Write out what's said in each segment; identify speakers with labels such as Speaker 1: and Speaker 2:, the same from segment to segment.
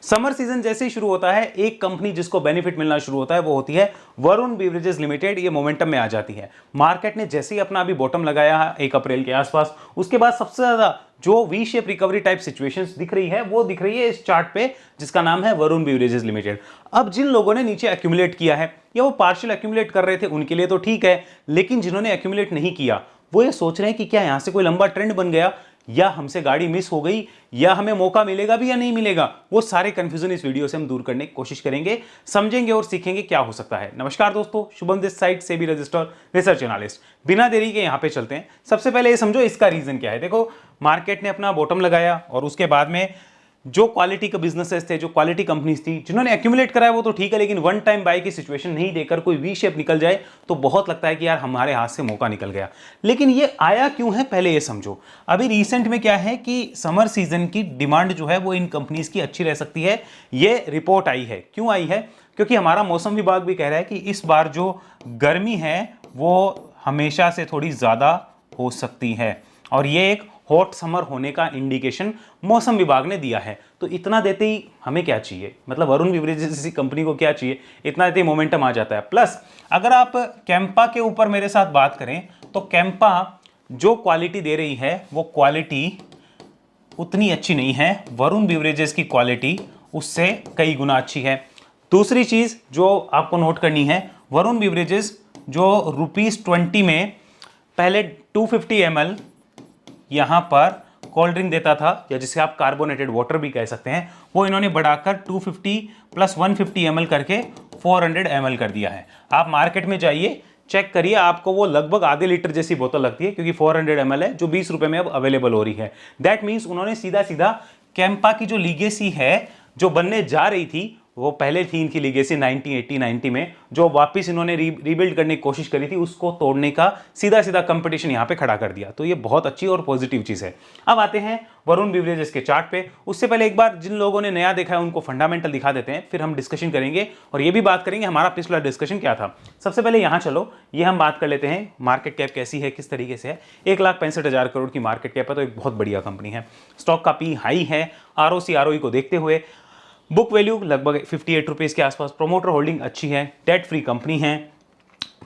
Speaker 1: Summer season जैसे ही शुरू होता है, एक कंपनी जिसको बेनिफिट मिलना शुरू होता है वो होती है वरुण बेवरेजेस लिमिटेड। ये मोमेंटम में आ जाती है। मार्केट ने जैसे ही अपना अभी बॉटम लगाया 1 अप्रैल के आसपास, उसके बाद सबसे ज्यादा जो V shape recovery type situations दिख रही है वो दिख रही है इस चार्ट पे, जिसका नाम है वरुण बेवरेजेस लिमिटेड। अब जिन लोगों ने नीचे एक्यूमुलेट किया है या वो पार्शियल एक्यूमुलेट कर रहे थे उनके लिए तो ठीक है, लेकिन जिन्होंने एक्यूमुलेट नहीं किया वो ये सोच रहे हैं कि क्या यहां से कोई लंबा ट्रेंड बन गया, या हमसे गाड़ी मिस हो गई, या हमें मौका मिलेगा भी या नहीं मिलेगा। वो सारे कंफ्यूजन इस वीडियो से हम दूर करने की कोशिश करेंगे, समझेंगे और सीखेंगे क्या हो सकता है। नमस्कार दोस्तों, शुभम दिस साइड से भी रजिस्टर रिसर्च एनालिस्ट। बिना देरी के यहां पे चलते हैं। सबसे पहले ये समझो इसका रीजन क्या है। देखो, मार्केट ने अपना बॉटम लगाया और उसके बाद में जो क्वालिटी के बिजनेसेस थे, जो क्वालिटी कंपनीज थी, जिन्होंने एक्यूमुलेट कराया वो तो ठीक है, लेकिन वन टाइम बाय की सिचुएशन नहीं देकर कोई वी शेप निकल जाए तो बहुत लगता है कि यार हमारे हाथ से मौका निकल गया। लेकिन ये आया क्यों है, पहले ये समझो। अभी रिसेंट में क्या है कि समर सीजन की डिमांड जो है वो इन कंपनीज की अच्छी रह सकती है। ये रिपोर्ट आई है। क्यों आई है? क्योंकि हमारा मौसम विभाग भी कह रहा है कि इस बार जो गर्मी है वो हमेशा से थोड़ी ज्यादा हो सकती है, और ये एक हॉट समर होने का इंडिकेशन मौसम विभाग ने दिया है। तो इतना देते ही हमें क्या चाहिए, मतलब वरुण बेवरेजेस जैसी कंपनी को क्या चाहिए, इतना देते ही मोमेंटम आ जाता है। प्लस अगर आप कैंपा के ऊपर मेरे साथ बात करें तो कैंपा जो क्वालिटी दे रही है वो क्वालिटी उतनी अच्छी नहीं है। वरुण बेवरेजेस की क्वालिटी उससे कई गुना अच्छी है। दूसरी चीज जो आपको नोट करनी है, वरुण बेवरेजेस जो ₹20 में पहले 250 ml यहां पर कोल्ड ड्रिंक देता था, या जिसे आप कार्बोनेटेड वाटर भी कह सकते हैं, वो इन्होंने बढ़ाकर 250 + 150 ml करके 400 ml कर दिया है। आप मार्केट में जाइए, चेक करिए, आपको वो लगभग आधे लीटर जैसी बोतल लगती है, क्योंकि 400 ml है जो 20 रुपए में अब अवेलेबल हो रही है। दैट मीन्स उन्होंने सीधा सीधा कैंपा की जो लीगेसी है जो बनने जा रही थी, वो पहले थी इनकी लीगेसी 1980-90 में, जो वापस इन्होंने रीबिल्ड करने की कोशिश करी थी, उसको तोड़ने का सीधा सीधा कंपटीशन यहां पे खड़ा कर दिया। तो ये बहुत अच्छी और पॉजिटिव चीज है। अब आते हैं वरुण बेवरेजेस के चार्ट पे। उससे पहले एक बार जिन लोगों ने नया देखा है उनको फंडामेंटल दिखा देते हैं, फिर हम डिस्कशन करेंगे और ये भी बात करेंगे हमारा पिछला डिस्कशन क्या था। सबसे पहले यहां चलो, ये हम बात कर लेते हैं मार्केट कैप कैसी है, किस तरीके से है। 1,65,000 करोड़ की मार्केट कैप है, तो एक बहुत बढ़िया कंपनी है। स्टॉक का पी हाई है। ROC ROE को देखते हुए बुक वैल्यू लगभग 58 रुपीज के आसपास। प्रोमोटर होल्डिंग अच्छी है। डेट फ्री कंपनी है।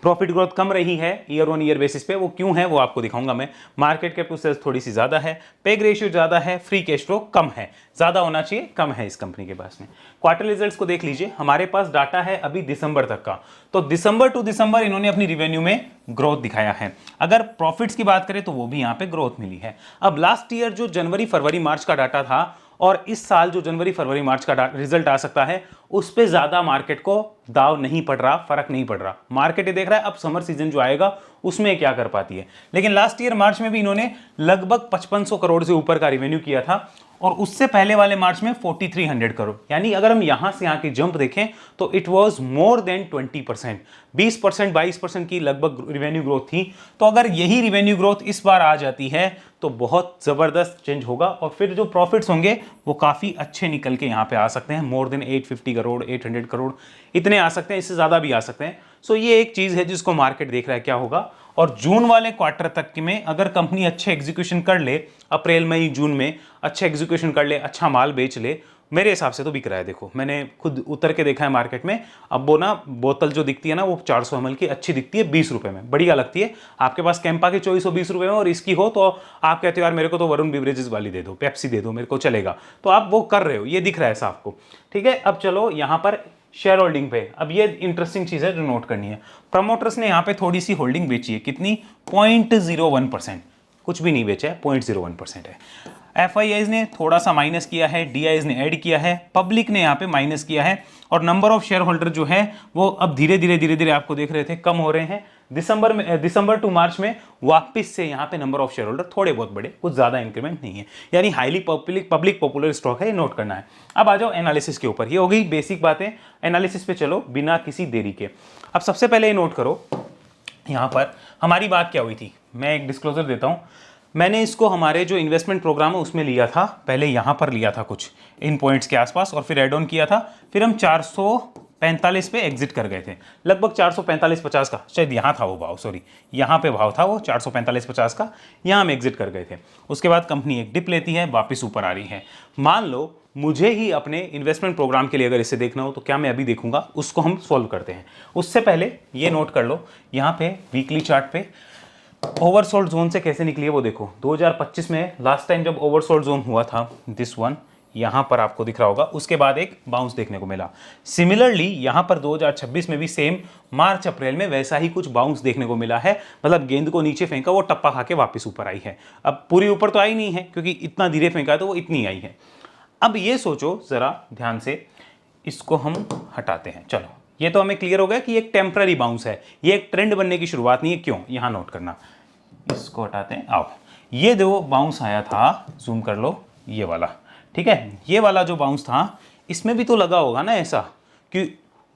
Speaker 1: प्रॉफिट ग्रोथ कम रही है ईयर ऑन ईयर बेसिस पे। वो क्यों है वो आपको दिखाऊंगा मैं। मार्केट कैप टू सेल्स थोड़ी सी ज्यादा है। पेग रेशियो ज्यादा है। फ्री कैश फ्लो कम है। ज्यादा होना चाहिए, कम है इस कंपनी के पास में। क्वार्टर रिजल्ट्स को देख लीजिए, हमारे पास डाटा है अभी दिसंबर तक का, तो दिसंबर टू दिसंबर इन्होंने अपनी रिवेन्यू में ग्रोथ दिखाया है। अगर प्रॉफिट्स की बात करें तो वो भी यहाँ पे ग्रोथ मिली है। अब लास्ट ईयर जो जनवरी फरवरी मार्च का डाटा था और इस साल जो जनवरी फरवरी मार्च का रिजल्ट आ सकता है, उस पे ज्यादा मार्केट को दाव नहीं पड़ रहा, फर्क नहीं पड़ रहा। मार्केट ये देख रहा है अब समर सीजन जो आएगा उसमें क्या कर पाती है। लेकिन लास्ट ईयर मार्च में भी इन्होंने लगभग 5500 करोड़ से ऊपर का रेवेन्यू किया था, और उससे पहले वाले मार्च में 4300 करोड़। यानी अगर हम यहां से यहां की जंप देखें तो इट वाज मोर देन 20%, 20% 22% की लगभग रेवेन्यू ग्रोथ थी। तो अगर यही रेवेन्यू ग्रोथ इस बार आ जाती है तो बहुत जबरदस्त चेंज होगा, और फिर जो प्रॉफिट्स होंगे वो काफी अच्छे निकल के यहां पे आ सकते हैं। मोर देन 850 करोड़, 800 करोड़ इतने आ सकते हैं, इससे ज्यादा भी आ सकते हैं। सो ये एक चीज है जिसको मार्केट देख रहा है क्या होगा। और जून वाले क्वार्टर तक में अगर कंपनी अच्छे एग्जीक्यूशन कर ले, अप्रैल मई जून में अच्छे एग्जीक्यूशन कर ले, अच्छा माल बेच ले, मेरे हिसाब से तो बिक रहा है। देखो, मैंने खुद उतर के देखा है मार्केट में। अब वो ना बोतल जो दिखती है ना वो 400 ml की अच्छी दिखती है 20 रुपए में, बढ़िया लगती है। आपके पास कैंपा की 2420 रुपए में और इसकी हो तो आप कहते हो यार मेरे को तो वरुण बेवरेजेस वाली दे दो, पेप्सी दे दो, मेरे को चलेगा। तो आप वो कर रहे हो, ये दिख रहा है साफ को। ठीक है, अब चलो यहाँ पर शेयर होल्डिंग पे। अब ये इंटरेस्टिंग चीज है जो नोट करनी है। प्रमोटर्स ने यहाँ पे थोड़ी सी होल्डिंग बेची है। कितनी? 0.01%, कुछ भी नहीं बेचा है, 0.01% है। FIIs ने थोड़ा सा माइनस किया है, DIs ने ऐड किया है, पब्लिक ने यहाँ पे माइनस किया है, और नंबर ऑफ शेयर होल्डर जो है वो अब धीरे धीरे आपको देख रहे थे कम हो रहे हैं। दिसंबर टू मार्च में वापस से यहाँ पे नंबर ऑफ शेयर होल्डर थोड़े बहुत बढ़े, कुछ ज्यादा इंक्रीमेंट नहीं है। यानी हाईली पब्लिक पॉपुलर स्टॉक है, ये नोट करना है। अब आ जाओ एनालिसिस के ऊपर। ये हो गई बेसिक बातें। एनालिसिस पे चलो बिना किसी देरी के। अब सबसे पहले ये नोट करो, यहाँ पर हमारी बात क्या हुई थी। मैं एक डिस्क्लोजर देता हूँ। मैंने इसको हमारे जो इन्वेस्टमेंट प्रोग्राम है उसमें लिया था। पहले यहाँ पर लिया था कुछ इन पॉइंट्स के आसपास, और फिर एड ऑन किया था। फिर हम 445 पे एग्जिट कर गए थे, लगभग 445-50 का शायद यहाँ था वो भाव, सॉरी यहाँ पे भाव था वो 445-50 का, यहाँ हम एग्जिट कर गए थे। उसके बाद कंपनी एक डिप लेती है, वापस ऊपर आ रही है। मान लो मुझे ही अपने इन्वेस्टमेंट प्रोग्राम के लिए अगर इसे देखना हो तो क्या मैं अभी देखूंगा, उसको हम सॉल्व करते हैं। उससे पहले ये नोट कर लो, यहाँ पे वीकली चार्ट पे ओवरसोल्ड जोन से कैसे निकली है वो देखो। 2025 में लास्ट टाइम जब ओवरसोल्ड जोन हुआ था, दिस वन यहाँ पर आपको दिख रहा होगा, उसके बाद एक बाउंस देखने को मिला। सिमिलरली यहाँ पर 2026 में भी सेम मार्च अप्रैल में वैसा ही कुछ बाउंस देखने को मिला है, मतलब गेंद को नीचे फेंका, वो टप्पा खा के वापस ऊपर आई है। अब पूरी ऊपर तो आई नहीं है क्योंकि इतना धीरे फेंका है तो वो इतनी आई है। अब ये सोचो जरा ध्यान से, इसको हम हटाते हैं। चलो ये तो हमें क्लियर हो गया कि एक टेम्पररी बाउंस है, ये एक ट्रेंड बनने की शुरुआत नहीं है। क्यों, यहाँ नोट करना, इसको हटाते हैं। आओ, ये जो बाउंस आया था, जूम कर लो, ये वाला, ठीक है, ये वाला जो बाउंस था, इसमें भी तो लगा होगा ना ऐसा कि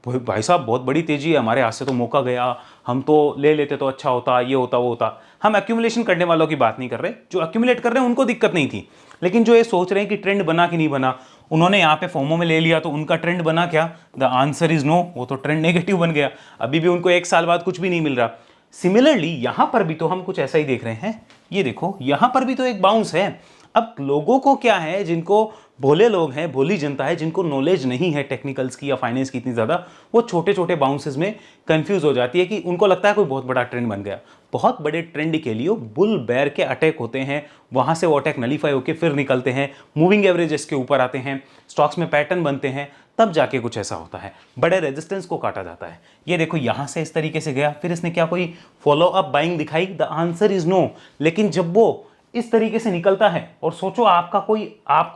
Speaker 1: भाई साहब बहुत बड़ी तेजी है, हमारे हाथ से तो मौका गया, हम तो ले लेते तो अच्छा होता, ये होता वो होता। हम एक्यूमुलेशन करने वालों की बात नहीं कर रहे, जो एक्यूमुलेट कर रहे हैं उनको दिक्कत नहीं थी, लेकिन जो ये सोच रहे हैं कि ट्रेंड बना कि नहीं बना, उन्होंने यहाँ पे फोमो में ले लिया तो उनका ट्रेंड बना क्या? द आंसर इज नो, वो तो ट्रेंड नेगेटिव बन गया। अभी भी उनको 1 साल बाद कुछ भी नहीं मिल रहा। सिमिलरली यहाँ पर भी तो हम कुछ ऐसा ही देख रहे हैं। ये देखो यहाँ पर भी तो एक बाउंस है। अब लोगों को क्या है, जिनको भोले लोग हैं, भोली जनता है, जिनको नॉलेज नहीं है टेक्निकल्स की या फाइनेंस की इतनी ज़्यादा, वो छोटे छोटे बाउंसेस में कंफ्यूज हो जाती है कि उनको लगता है कोई बहुत बड़ा ट्रेंड बन गया। बहुत बड़े ट्रेंड के लिए बुल बेयर के अटैक होते हैं, वहाँ से वो अटैक नलीफाई होकर फिर निकलते हैं, मूविंग एवरेजेस के ऊपर आते हैं, स्टॉक्स में पैटर्न बनते हैं, तब जाके कुछ ऐसा होता है, बड़े रेजिस्टेंस को काटा जाता है। ये देखो यहाँ से इस तरीके से गया, फिर इसने क्या कोई फॉलो अप बाइंग दिखाई? The answer is no. लेकिन जब वो इस तरीके से निकलता है और सोचो आपको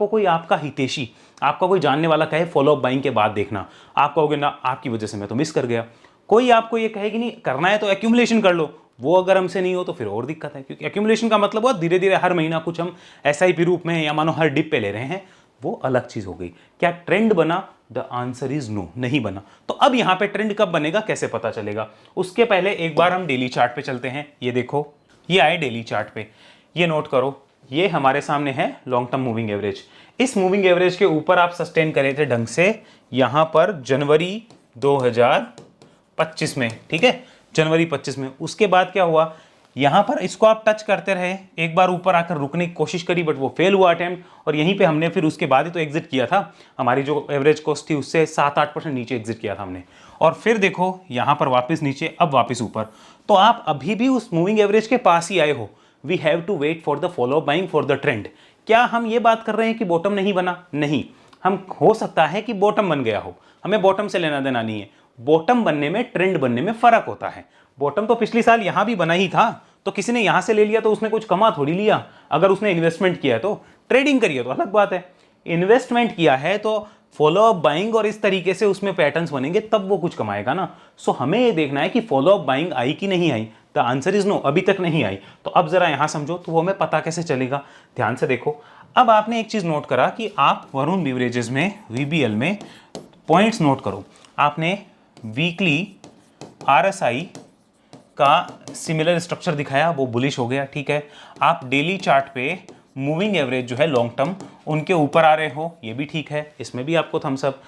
Speaker 1: कोई आपका हितैषी, आपका कोई जानने वाला कहे फॉलो अप बाइंग के बाद देखना, आप कहोगे ना आपकी वजह से मैं तो मिस कर गया। कोई आपको ये कहेगी नहीं करना है तो एक्यूमुलेशन कर लो, वो अगर हमसे नहीं हो तो फिर और दिक्कत है, क्योंकि एक्यूमुलेशन का मतलब हुआ धीरे धीरे हर महीना कुछ हम एसआईपी रूप में या मानो हर डिप पे ले रहे हैं, वो अलग चीज हो गई। क्या ट्रेंड बना? द आंसर इज नो, नहीं बना। तो अब यहां पे ट्रेंड कब बनेगा, कैसे पता चलेगा? उसके पहले एक बार हम डेली चार्ट पे चलते हैं। ये देखो, ये आए डेली चार्ट पे, ये नोट करो, ये हमारे सामने है लॉन्ग टर्म मूविंग एवरेज। इस मूविंग एवरेज के ऊपर आप सस्टेन करे थे ढंग से यहां पर जनवरी 2025 में, ठीक है, जनवरी 25 में। उसके बाद क्या हुआ, यहां पर इसको आप टच करते रहे, एक बार ऊपर आकर रुकने की कोशिश करी बट वो फेल हुआ अटेम्प्ट, और यहीं पे हमने फिर उसके बाद ही तो एग्जिट किया था। हमारी जो एवरेज कॉस्ट थी उससे 7-8% नीचे एग्जिट किया था हमने, और फिर देखो यहां पर वापस नीचे, अब वापस ऊपर। तो आप अभी भी उस मूविंग एवरेज के पास ही आए हो। We have to wait for the follow buying for the trend. क्या हम ये बात कर रहे हैं कि बॉटम नहीं बना? नहीं, हम हो सकता है कि बॉटम बन गया हो, हमें बॉटम से लेना देना नहीं है। बॉटम बनने में, ट्रेंड बनने में फर्क होता है। बॉटम तो पिछले साल यहां भी बना ही था, तो किसी ने यहां से ले लिया तो उसने कुछ कमा थोड़ी लिया। अगर उसने इन्वेस्टमेंट किया है तो, ट्रेडिंग करिए तो अलग बात है, इन्वेस्टमेंट किया है तो फॉलो अप बाइंग और इस तरीके से उसमें पैटर्न्स बनेंगे तब वो कुछ कमाएगा ना। सो हमें ये देखना है कि फॉलो अप बाइंग आई कि नहीं आई। द आंसर इज नो, अभी तक नहीं आई। तो अब जरा यहां समझो, तो वो हमें पता कैसे चलेगा, ध्यान से देखो। अब आपने एक चीज नोट करा कि आप वरुण बिवरेजेस में, वीबीएल में पॉइंट्स नोट करो। आपने वीकली आरएसआई का सिमिलर स्ट्रक्चर दिखाया, वो बुलिश हो गया, ठीक है। आप डेली चार्ट पे मूविंग एवरेज जो है लॉन्ग टर्म, उनके ऊपर आ रहे हो, ये भी ठीक है, इसमें भी आपको थम्स अप।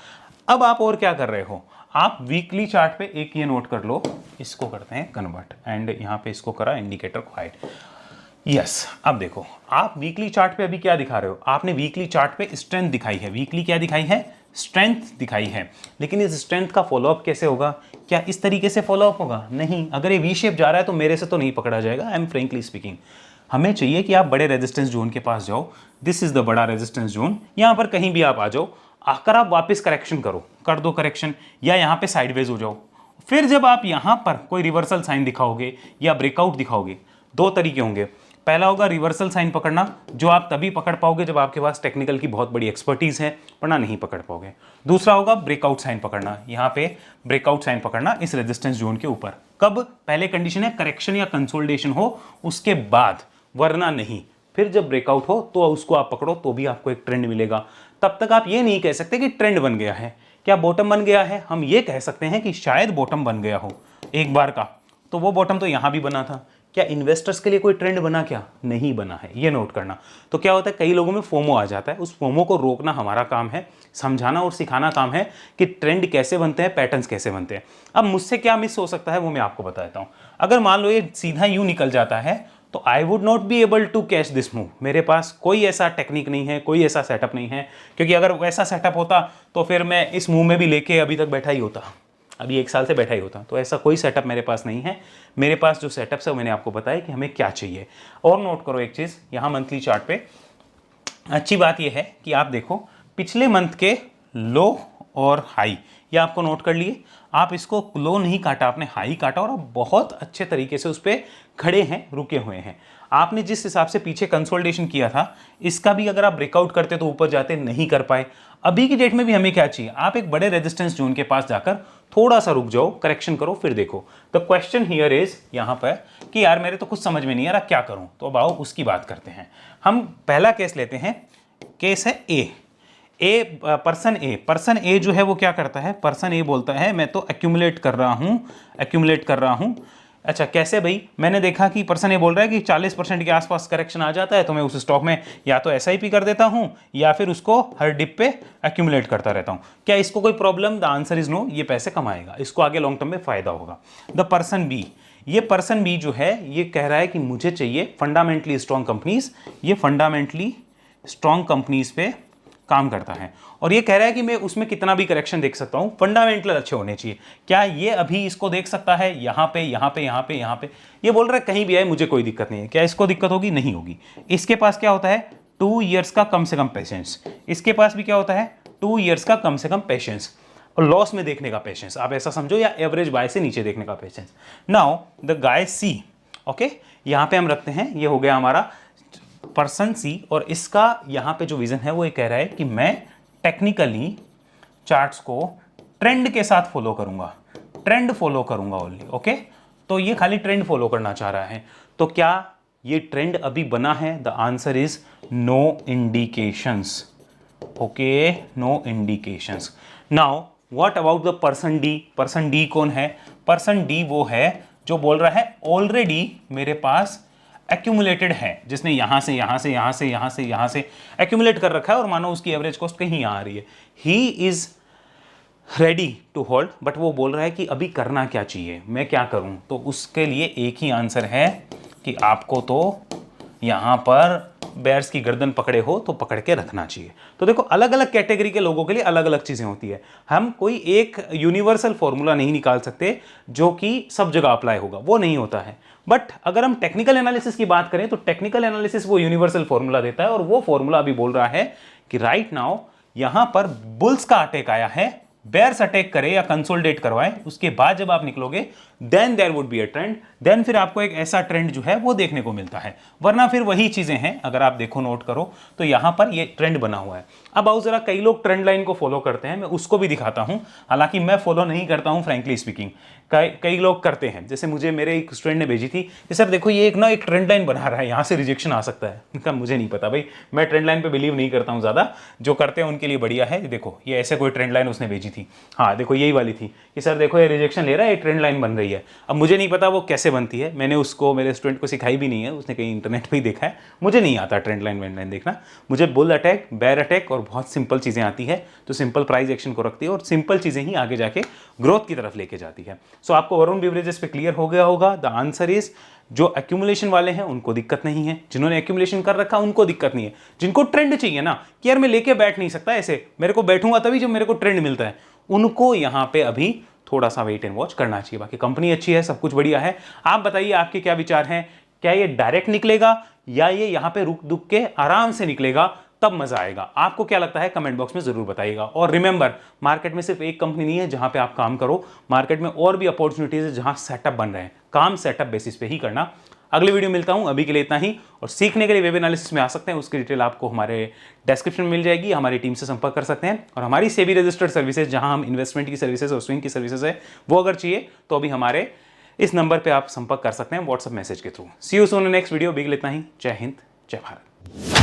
Speaker 1: अब आप और क्या कर रहे हो, आप वीकली चार्ट पे एक ये नोट कर लो, इसको करते हैं कन्वर्ट, एंड यहाँ पे इसको करा इंडिकेटर को हाइड। यस, अब देखो आप वीकली चार्ट पे अभी क्या दिखा रहे हो, आपने वीकली चार्ट पे स्ट्रेंथ दिखाई है, वीकली क्या दिखाई है, स्ट्रेंथ दिखाई है। लेकिन इस स्ट्रेंथ का फॉलोअप कैसे होगा? क्या इस तरीके से फॉलोअप होगा? नहीं। अगर ये वी शेप जा रहा है तो मेरे से तो नहीं पकड़ा जाएगा, आई एम फ्रेंकली स्पीकिंग। हमें चाहिए कि आप बड़े रेजिस्टेंस जोन के पास जाओ, दिस इज द बड़ा रेजिस्टेंस जोन, यहाँ पर कहीं भी आप आ जाओ, आकर आप वापस करेक्शन कर दो करेक्शन, या यहाँ पे साइडवेज हो जाओ। फिर जब आप यहाँ पर कोई रिवर्सल साइन दिखाओगे या ब्रेकआउट दिखाओगे, दो तरीके होंगे। पहला होगा रिवर्सल साइन पकड़ना, जो आप तभी पकड़ पाओगे जब आपके पास टेक्निकल की बहुत बड़ी एक्सपर्टीज है, वरना नहीं पकड़ पाओगे। दूसरा होगा ब्रेकआउट साइन पकड़ना, यहाँ पे ब्रेकआउट साइन पकड़ना इस रेजिस्टेंस जोन के ऊपर। कब? पहले कंडीशन है करेक्शन या कंसोलिडेशन हो, उसके बाद, वरना नहीं। फिर जब ब्रेकआउट हो तो उसको आप पकड़ो, तो भी आपको एक ट्रेंड मिलेगा। तब तक आप ये नहीं कह सकते कि ट्रेंड बन गया है। क्या बॉटम बन गया है? हम ये कह सकते हैं कि शायद बॉटम बन गया हो एक बार का, तो वो बॉटम तो यहां भी बना था। क्या इन्वेस्टर्स के लिए कोई ट्रेंड बना? क्या नहीं बना है, ये नोट करना। तो क्या होता है, कई लोगों में फोमो आ जाता है, उस फोमो को रोकना हमारा काम है, समझाना और सिखाना काम है कि ट्रेंड कैसे बनते हैं, पैटर्न्स कैसे बनते हैं। अब मुझसे क्या मिस हो सकता है वो मैं आपको बता देता हूं। अगर मान लो ये सीधा यूं निकल जाता है तो I would not be able to catch this move. मेरे पास कोई ऐसा टेक्निक नहीं है, कोई ऐसा सेटअप नहीं है, क्योंकि अगर वैसा सेटअप होता तो फिर मैं इस मूव में भी लेके अभी तक बैठा ही होता, अभी 1 साल से बैठा ही होता। तो ऐसा कोई सेटअप मेरे पास नहीं है। मेरे पास जो सेटअप्स है मैंने आपको बताया कि हमें क्या चाहिए। और नोट करो एक चीज़, यहाँ मंथली चार्ट पे अच्छी बात यह है कि आप देखो पिछले मंथ के लो और हाई, ये आपको नोट कर लिए। आप इसको लो नहीं काटा, आपने हाई काटा और आप बहुत अच्छे तरीके से उस पर खड़े हैं, रुके हुए हैं। आपने जिस हिसाब से पीछे कंसोलिडेशन किया था, इसका भी अगर आप ब्रेकआउट करते तो ऊपर जाते, नहीं कर पाए। अभी की डेट में भी हमें क्या चाहिए, आप एक बड़े रेजिस्टेंस जोन के पास जाकर थोड़ा सा रुक जाओ, करेक्शन करो, फिर देखो। द क्वेश्चन हियर इज यहाँ पर कि यार मेरे तो कुछ समझ में नहीं आ रहा, क्या करूँ। तो अब आओ उसकी बात करते हैं। हम पहला केस लेते हैं, केस है पर्सन ए जो है वो क्या करता है, पर्सन ए बोलता है मैं तो एक्यूमुलेट कर रहा हूँ। अच्छा कैसे भाई, मैंने देखा कि पर्सन ए बोल रहा है कि 40% के आसपास करेक्शन आ जाता है तो मैं उस स्टॉक में या तो SIP कर देता हूं या फिर उसको हर डिप पे एक्यूमुलेट करता रहता हूं। क्या इसको कोई problem? The answer is no. ये पैसे कमाएगा, इसको आगे लॉन्ग टर्म में फायदा होगा। द पर्सन बी, ये पर्सन बी जो है ये कह रहा है कि मुझे चाहिए फंडामेंटली स्ट्रॉन्ग कंपनीज, ये फंडामेंटली स्ट्रॉन्ग कंपनीज पे काम करता है और ये कह रहा है कि मैं उसमें कितना भी करेक्शन देख सकता हूं, फंडामेंटल अच्छे होने चाहिए। क्या ये अभी इसको देख सकता है? यहाँ पे ये बोल रहा है कहीं भी आए मुझे कोई दिक्कत नहीं है। क्या इसको दिक्कत होगी? नहीं होगी। इसके पास क्या होता है? 2 ईयर्स का कम से कम पेशेंस। इसके पास भी क्या होता है? 2 ईयर्स का कम से कम पेशेंस और लॉस में देखने का पेशेंस, आप ऐसा समझो, या एवरेज बाय से नीचे देखने का patience. Now the guy C, okay, यहां पे हम रखते हैं, ये हो गया हमारा पर्सन सी और इसका यहां पे जो विजन है वो ये कह रहा है कि मैं टेक्निकली चार्ट्स को ट्रेंड के साथ फॉलो करूंगा ओनली। ओके, तो ये खाली ट्रेंड फॉलो करना चाह रहा है। तो क्या ये ट्रेंड अभी बना है? The answer is no indications. Okay, no indications. Now what about the person D? Person D कौन है? पर्सन डी वो है जो बोल रहा है ऑलरेडी मेरे पास एक्यूमुलेटेड है, जिसने यहां से एक्यूमुलेट कर रखा है और मानो उसकी एवरेज कॉस्ट कहीं यहां आ रही है। He is ready to hold, but वो बोल रहा है कि अभी करना क्या चाहिए, मैं क्या करूं? तो उसके लिए एक ही आंसर है कि आपको तो यहां पर बेयर्स की गर्दन पकड़े हो तो पकड़ के रखना चाहिए। तो देखो अलग अलग कैटेगरी के लोगों के लिए अलग अलग चीजें होती है। हम कोई एक यूनिवर्सल फॉर्मूला नहीं निकाल सकते जो कि सब जगह अप्लाई होगा, वो नहीं होता है। बट अगर हम टेक्निकल एनालिसिस की बात करें तो टेक्निकल एनालिसिस वो यूनिवर्सल फॉर्मूला देता है और वो फॉर्मूला अभी बोल रहा है कि राइट नाउ यहां पर बुल्स का अटैक आया है, बेयर्स अटैक करे या कंसोलिडेट करवाए, उसके बाद जब आप निकलोगे then there would be a trend, then फिर आपको एक ऐसा ट्रेंड जो है वो देखने को मिलता है। वरना फिर वही चीजें हैं, अगर आप देखो नोट करो तो यहां पर ये ट्रेंड बना हुआ है। अब आओ जरा, कई लोग ट्रेंड लाइन को फॉलो करते हैं, मैं उसको भी दिखाता हूं, हालांकि मैं फॉलो नहीं करता हूं फ्रैंकली स्पीकिंग, कई लोग करते हैं। जैसे मुझे मेरे एक स्टूडेंट ने भेजी थी कि सर देखो ये एक ट्रेंड लाइन बना रहा है, यहां से रिजेक्शन आ सकता है। उनका मुझे नहीं पता भाई, मैं ट्रेंड लाइन पे बिलीव नहीं करता हूं ज्यादा, जो करते हैं उनके लिए बढ़िया है। देखो ये ऐसे कोई ट्रेंड लाइन उसने भेजी थी, हाँ देखो यही वाली थी कि सर देखो ये रिजेक्शन ले रहा है, ये ट्रेंड लाइन बन रही है। अब मुझे नहीं पता वो कैसे बनती है, मैंने उसको मेरे स्टूडेंट को सिखाई भी नहीं है, उसने कहीं इंटरनेट पे ही देखा है। मुझे नहीं आता ट्रेंड लाइन देखना, मुझे बुल अटैक, बेयर अटैक और बहुत सिंपल चीजें आती है, तो सिंपल प्राइस एक्शन को रखती है और सिंपल चीजें ही आगे जाके ग्रोथ की तरफ लेके जाती है। सो आपको वरुण बिवरेजेस पे क्लियर हो गया होगा। द आंसर इज जो एक्यूमुलेशन वाले हैं उनको दिक्कत नहीं है, जिन्होंने एक्यूमुलेशन कर रखा उनको दिक्कत नहीं है। जिनको ट्रेंड चाहिए ना कि यार मैं लेके बैठ नहीं सकता ऐसे, मेरे को बैठूंगा तभी जब मेरे को ट्रेंड मिलता है, उनको यहां पे अभी थोड़ा सा वेट एंड वॉच करना चाहिए। बाकी कंपनी अच्छी है, सब कुछ बढ़िया है। आप बताइए आपके क्या विचार हैं, क्या ये डायरेक्ट निकलेगा या ये यहां पे रुक दुक के आराम से निकलेगा, तब मजा आएगा। आपको क्या लगता है कमेंट बॉक्स में जरूर बताइएगा। और रिमेंबर, मार्केट में सिर्फ एक कंपनी नहीं है जहां पे आप काम करो, मार्केट में और भी अपॉर्चुनिटीज है जहां सेटअप बन रहे हैं, काम सेटअप बेसिस पे ही करना। अगले वीडियो मिलता हूं, अभी के लिए इतना ही। और सीखने के लिए वेब एनालिसिस में आ सकते हैं, उसकी डिटेल आपको हमारे डिस्क्रिप्शन में मिल जाएगी, हमारी टीम से संपर्क कर सकते हैं। और हमारी सेबी रजिस्टर्ड सर्विसेज, जहां हम इन्वेस्टमेंट की सर्विसेज और स्विंग की सर्विसेज है, वो अगर चाहिए तो अभी हमारे इस नंबर पर आप संपर्क कर सकते हैं व्हाट्सएप मैसेज के through. See you soon in next video. अभी के लिए इतना ही। जय हिंद, जय भारत।